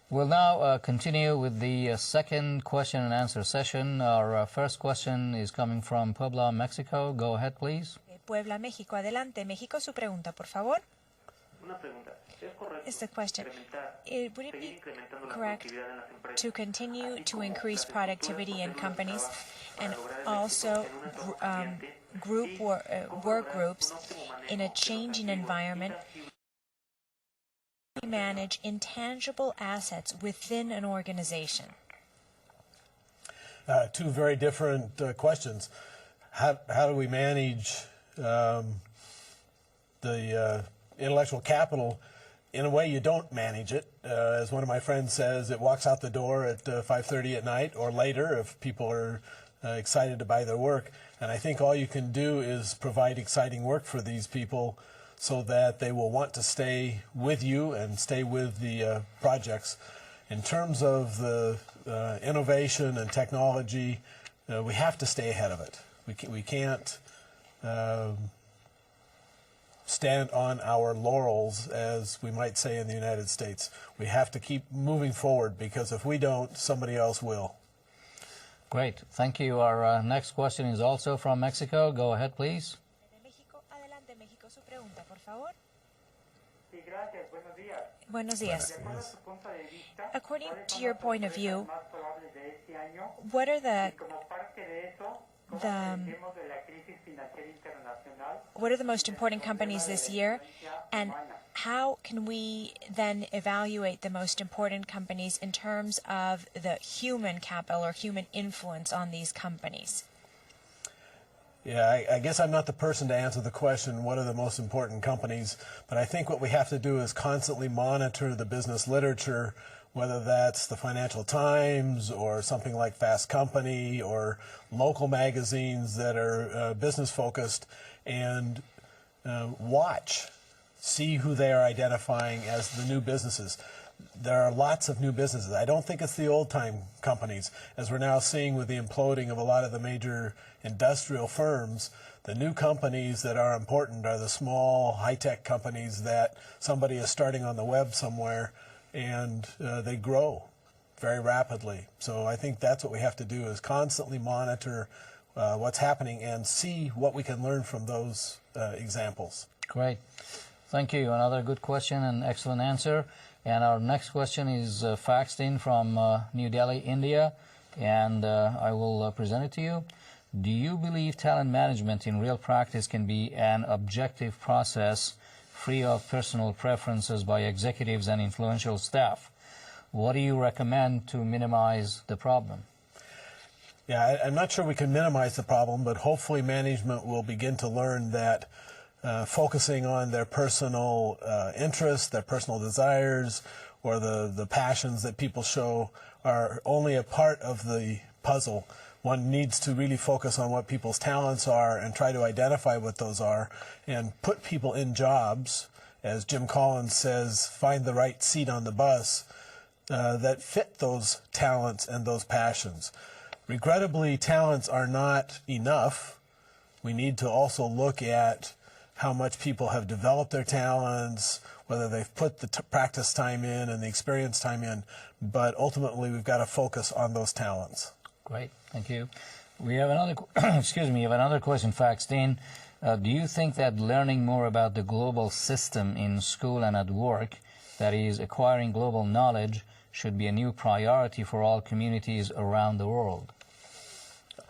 We'll now continue with the second question and answer session. Our first question is coming from Puebla, Mexico. Go ahead, please. Puebla, México. Adelante. México, su pregunta, por favor. Una pregunta. ¿Es correcto Is the question. Would it be incrementando la correct productividad en las empresas, to continue así to como increase las productivity in estructuras companies trabajo and para lograr el also éxito en un entorno cambiante group y cómo work lograr groups un óptimo manejo in a de los changing activos environment intangibles to manage intangible assets within an organization? Two very different questions. How do we manage the intellectual capital? In a way, you don't manage it. As one of my friends says, it walks out the door at 5:30 at night or later if people are excited to buy their work. And I think all you can do is provide exciting work for these people so that they will want to stay with you and stay with the projects. In terms of the innovation and technology, we have to stay ahead of it. We can't stand on our laurels, as we might say in the United States. We have to keep moving forward, because if we don't, somebody else will. Great. Thank you. Our next question is also from Mexico. Go ahead, please. México, adelante, México, su pregunta, por favor. Sí, gracias. Buenos días. Buenos días. De acuerdo a su punto de vista, According ¿cuáles to son your las point of sorpresas view, más probables de este año? what are the Y como parte de eso, ¿cómo the- aprendemos de la crisis financiera internacional? what are the most important companies this year, and how can we then evaluate the most important companies in terms of the human capital or human influence on these companies? Yeah, I guess I'm not the person to answer the question, what are the most important companies? But I think what we have to do is constantly monitor the business literature, whether that's the Financial Times or something like Fast Company or local magazines that are business focused, and watch, see who they are identifying as the new businesses. There are lots of new businesses. I don't think it's the old-time companies, as we're now seeing with the imploding of a lot of the major industrial firms. The new companies that are important are the small, high-tech companies that somebody is starting on the web somewhere, and they grow very rapidly. So I think that's what we have to do, is constantly monitor what's happening and see what we can learn from those examples. Great. Thank you. Another good question and excellent answer. And our next question is faxed in from New Delhi, India, and I will present it to you. Do you believe talent management in real practice can be an objective process free of personal preferences by executives and influential staff? What do you recommend to minimize the problem? Yeah, I'm not sure we can minimize the problem, but hopefully management will begin to learn that focusing on their personal interests, their personal desires, or the passions that people show are only a part of the puzzle. One needs to really focus on what people's talents are and try to identify what those are and put people in jobs, as Jim Collins says, find the right seat on the bus that fit those talents and those passions. Regrettably, talents are not enough. We need to also look at how much people have developed their talents, whether they've put the practice time in and the experience time in, but ultimately we've got to focus on those talents. Great, thank you. We have another, excuse me, we have another question faxed in. Do you think that learning more about the global system in school and at work, that is, acquiring global knowledge, should be a new priority for all communities around the world?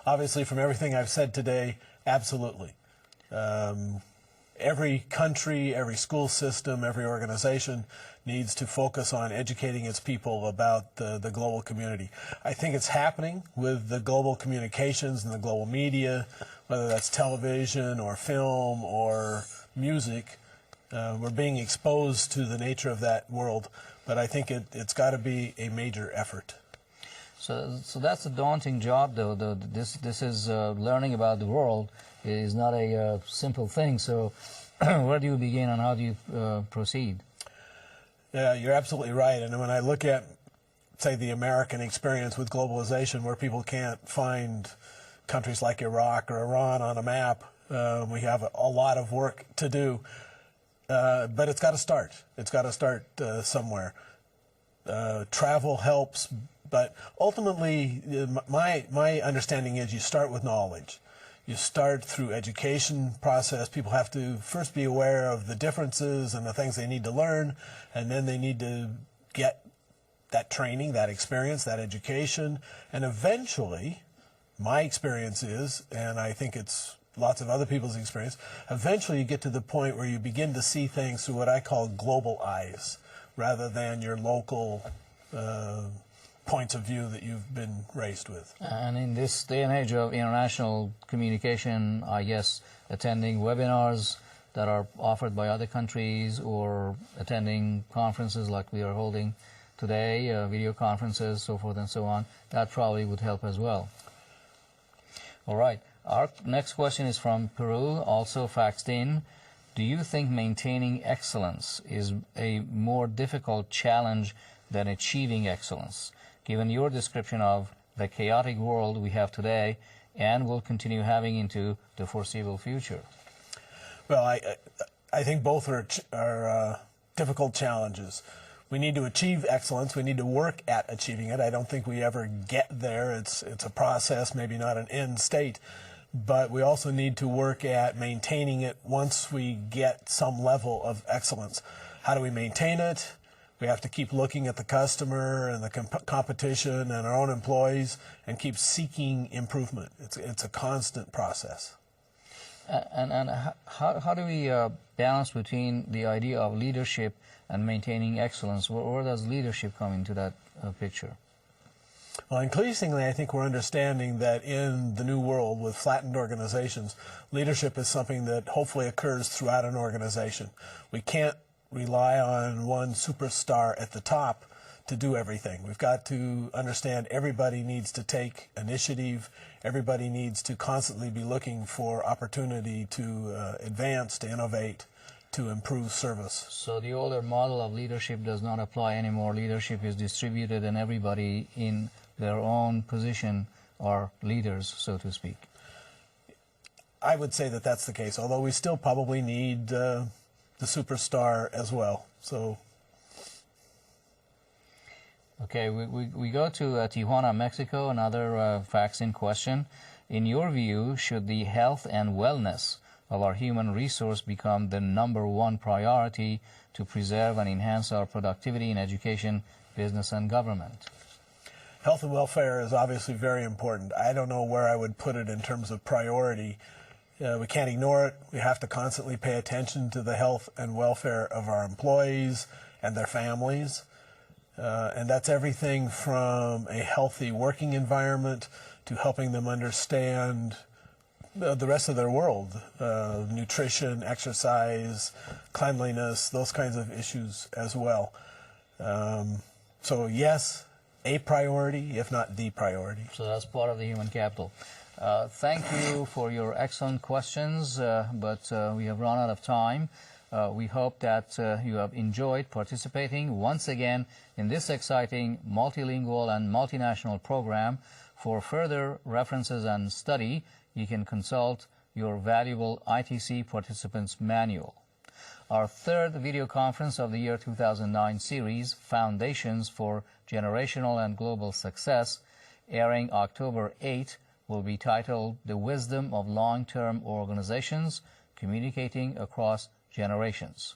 Obviously, from everything I've said today, absolutely. Every country, every school system, every organization needs to focus on educating its people about the global community. I think it's happening with the global communications and the global media, whether that's television or film or music. We're being exposed to the nature of that world, but I think it's got to be a major effort. So that's a daunting job, though. This is learning about the world is not a simple thing. So where do you begin and how do you proceed? Yeah, you're absolutely right. And when I look at, say, the American experience with globalization, where people can't find countries like Iraq or Iran on a map, we have a lot of work to do. But it's got to start. It's got to start somewhere. travel helps, but ultimately, my understanding is you start with knowledge. You start through education process. People have to first be aware of the differences and the things they need to learn, and then they need to get that training, that experience, that education, and eventually, my experience is, and I think it's lots of other people's experience, eventually you get to the point where you begin to see things through what I call global eyes, rather than your local points of view that you've been raised with. And in this day and age of international communication, I guess attending webinars that are offered by other countries or attending conferences like we are holding today, video conferences, so forth and so on, that probably would help as well. All right. Our next question is from Peru, also faxed in. Do you think maintaining excellence is a more difficult challenge than achieving excellence, given your description of the chaotic world we have today and will continue having into the foreseeable future? Well, I think both are difficult challenges. We need to achieve excellence. We need to work at achieving it. I don't think we ever get there. It's a process, maybe not an end state. But we also need to work at maintaining it once we get some level of excellence. How do we maintain it? We have to keep looking at the customer and the competition and our own employees and keep seeking improvement. It's a constant process. And how do we balance between the idea of leadership and maintaining excellence? Where does leadership come into that picture? Well, increasingly, I think we're understanding that in the new world with flattened organizations, leadership is something that hopefully occurs throughout an organization. We can't rely on one superstar at the top to do everything. We've got to understand everybody needs to take initiative. Everybody needs to constantly be looking for opportunity to advance, to innovate, to improve service. So the older model of leadership does not apply anymore. Leadership is distributed and everybody in their own position are leaders, so to speak. I would say that that's the case, although we still probably need the superstar as well. So. Okay, we go to Tijuana, Mexico, another fax-in question. In your view, should the health and wellness of our human resource become the #1 priority to preserve and enhance our productivity in education, business, and government? Health and welfare is obviously very important. I don't know where I would put it in terms of priority. We can't ignore it. We have to constantly pay attention to the health and welfare of our employees and their families. And that's everything from a healthy working environment to helping them understand the rest of their world, nutrition, exercise, cleanliness, those kinds of issues as well. So yes, a priority, if not the priority. So that's part of the human capital. Thank you for your excellent questions, but we have run out of time. We hope that you have enjoyed participating once again in this exciting multilingual and multinational program. For further references and study, you can consult your valuable ITC Participants Manual. Our third video conference of the year 2009 series, Foundations for Generational and Global Success, airing October 8, will be titled The Wisdom of Long-Term Organizations, Communicating Across Generations.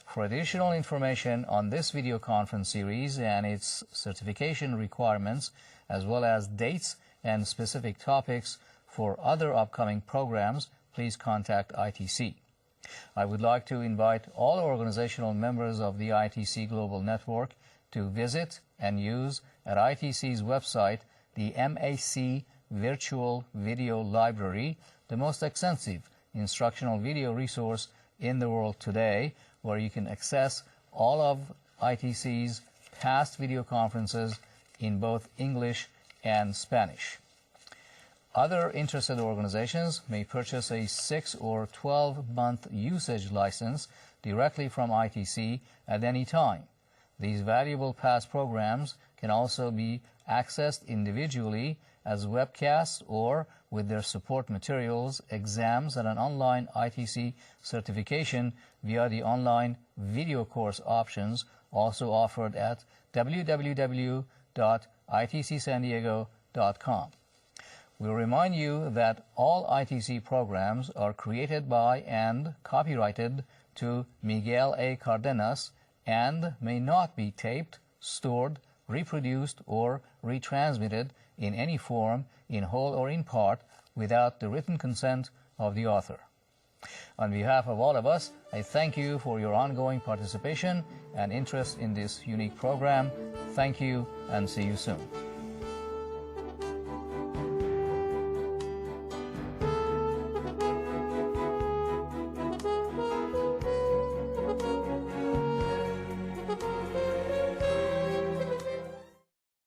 For additional information on this video conference series and its certification requirements, as well as dates and specific topics for other upcoming programs, please contact ITC. I would like to invite all organizational members of the ITC Global Network to visit and use at ITC's website the MAC Virtual Video Library, the most extensive instructional video resource in the world today, where you can access all of ITC's past video conferences in both English and Spanish. Other interested organizations may purchase a 6 or 12-month usage license directly from ITC at any time. These valuable past programs can also be accessed individually as webcasts or with their support materials, exams, and an online ITC certification via the online video course options also offered at www.itcsandiego.com. We'll remind you that all ITC programs are created by and copyrighted to Miguel A. Cardenas and may not be taped, stored, reproduced, or retransmitted in any form, in whole or in part, without the written consent of the author. On behalf of all of us, I thank you for your ongoing participation and interest in this unique program. Thank you, and see you soon.